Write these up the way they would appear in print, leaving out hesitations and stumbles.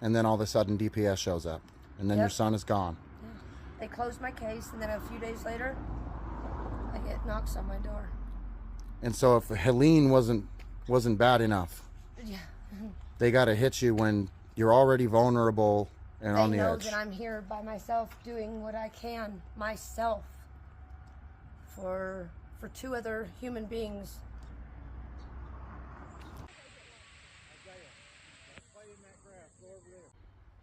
and then all of a sudden DPS shows up, and then your son is gone. Yeah. They closed my case, and then a few days later, I get knocks on my door. And so if Helene wasn't bad enough, Yeah. they got to hit you when you're already vulnerable and on the edge. They know that I'm here by myself doing what I can myself for 2 other human beings.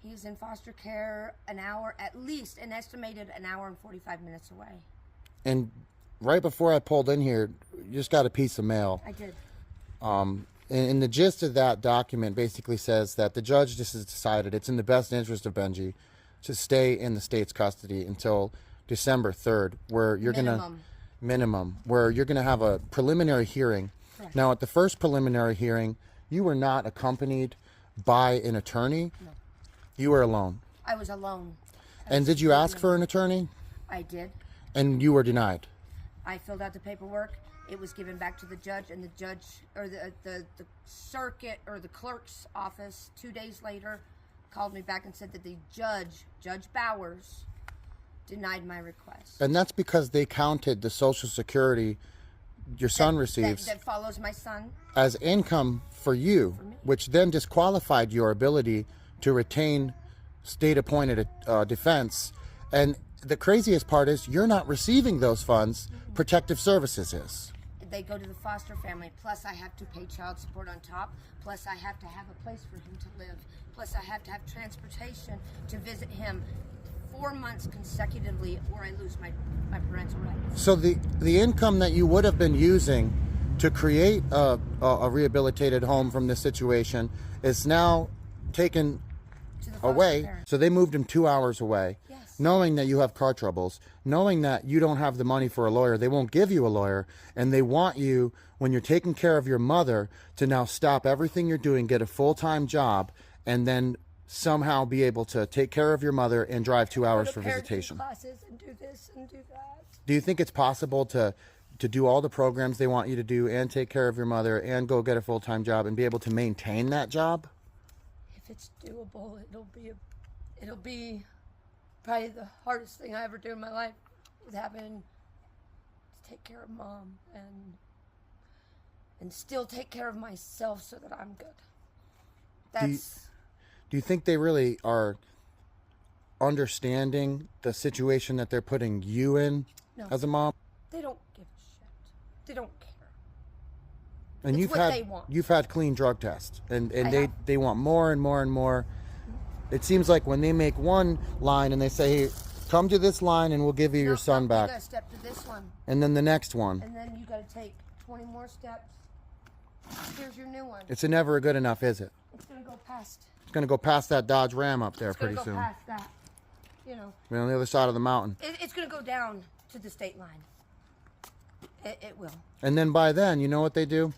He's in foster care at least an estimated an hour and 45 minutes away. And right before I pulled in here, you just got a piece of mail. I did. And the gist of that document basically says that the judge just has decided it's in the best interest of Benji to stay in the state's custody until December 3rd, where you're where you're gonna have a preliminary hearing. Correct. Now, at the first preliminary hearing, you were not accompanied by an attorney. No. You were alone. I was alone. And did you ask for an attorney? I did. And you were denied. I filled out the paperwork. It was given back to the judge, and the judge, or the circuit, or the clerk's office, 2 days later, called me back and said that the Judge Bowers, denied my request. And that's because they counted the Social Security your son receives that follows my son as income for you, which then disqualified your ability to retain state-appointed defense. And the craziest part is you're not receiving those funds. Protective Services is. They go to the foster family, plus I have to pay child support on top, plus I have to have a place for him to live, plus I have to have transportation to visit him 4 months consecutively, or I lose my parental rights. So the income that you would have been using to create a rehabilitated home from this situation is now taken away. Parents. So they moved him 2 hours away. Yes. Knowing that you have car troubles, knowing that you don't have the money for a lawyer, they won't give you a lawyer, and they want you, when you're taking care of your mother, to now stop everything you're doing, get a full-time job, and then somehow be able to take care of your mother and drive 2 hours for visitation. Classes and do this and do that. Do you think it's possible to do all the programs they want you to do and take care of your mother and go get a full-time job and be able to maintain that job? If it's doable, it'll be probably the hardest thing I ever do in my life, is having to take care of mom and still take care of myself so that I'm good. Do you think they really are understanding the situation that they're putting you in as a mom? They don't give a shit. They don't care. And you've had clean drug tests, and they want more and more and more. It seems like when they make one line and they say, hey, come to this line and we'll give you your son back. You gotta step to this one. And then the next one. And then you gotta take 20 more steps. Here's your new one. It's never good enough, is it? It's gonna go past. It's gonna go past that Dodge Ram up there pretty soon. It's gonna go past that. You know. We're on the other side of the mountain. It's gonna go down to the state line. It will. And then by then, you know what they do?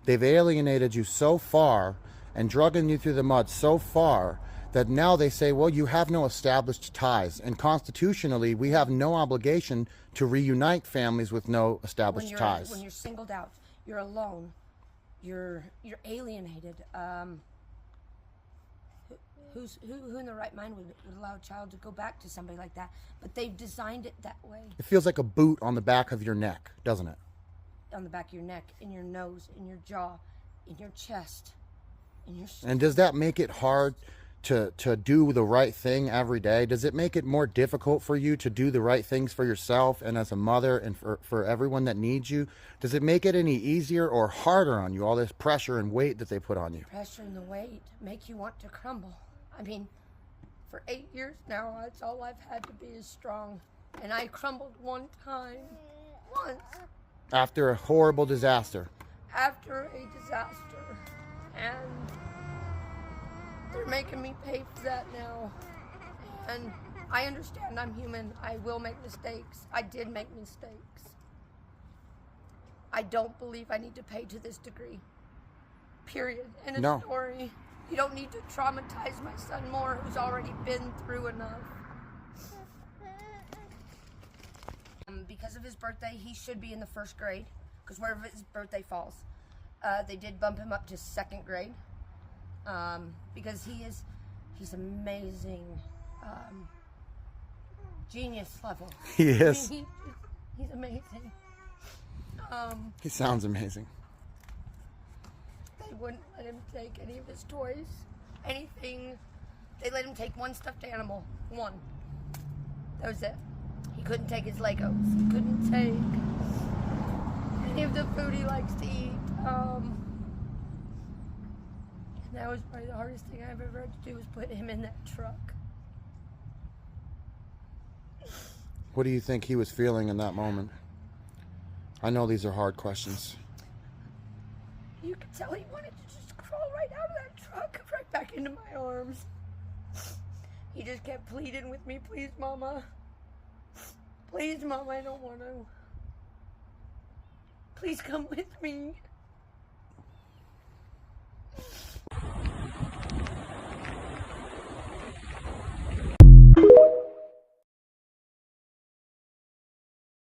They've alienated you so far and drugging you through the mud so far that now they say, well, you have no established ties. And constitutionally, we have no obligation to reunite families with no established ties. When you're singled out, you're alone, you're alienated. Who in their right mind would allow a child to go back to somebody like that? But they've designed it that way. It feels like a boot on the back of your neck, doesn't it? On the back of your neck, in your nose, in your jaw, in your chest, in your stomach. And does that make it hard to do the right thing every day? Does it make it more difficult for you to do the right things for yourself and as a mother and for everyone that needs you? Does it make it any easier or harder on you, all this pressure and weight that they put on you? Pressure and the weight make you want to crumble. I mean, for 8 years now, that's all I've had to be is strong. And I crumbled one time. Once. After a horrible disaster. After a disaster. And they're making me pay for that now. And I understand I'm human. I will make mistakes. I did make mistakes. I don't believe I need to pay to this degree. Period. End of story. You don't need to traumatize my son more, who's already been through enough. Because of his birthday, he should be in the 1st grade, because wherever his birthday falls. They did bump him up to 2nd grade, because He's amazing. Genius level. He is. He's amazing. He sounds amazing. They wouldn't let him take any of his toys, anything. They let him take one stuffed animal. One. That was it. He couldn't take his Legos. He couldn't take any of the food he likes to eat. And that was probably the hardest thing I've ever had to do, was put him in that truck. What do you think he was feeling in that moment? I know these are hard questions. You could tell he wanted to just crawl right out of that truck, right back into my arms. He just kept pleading with me, please, Mama. Please, Mama, I don't want to. Please come with me.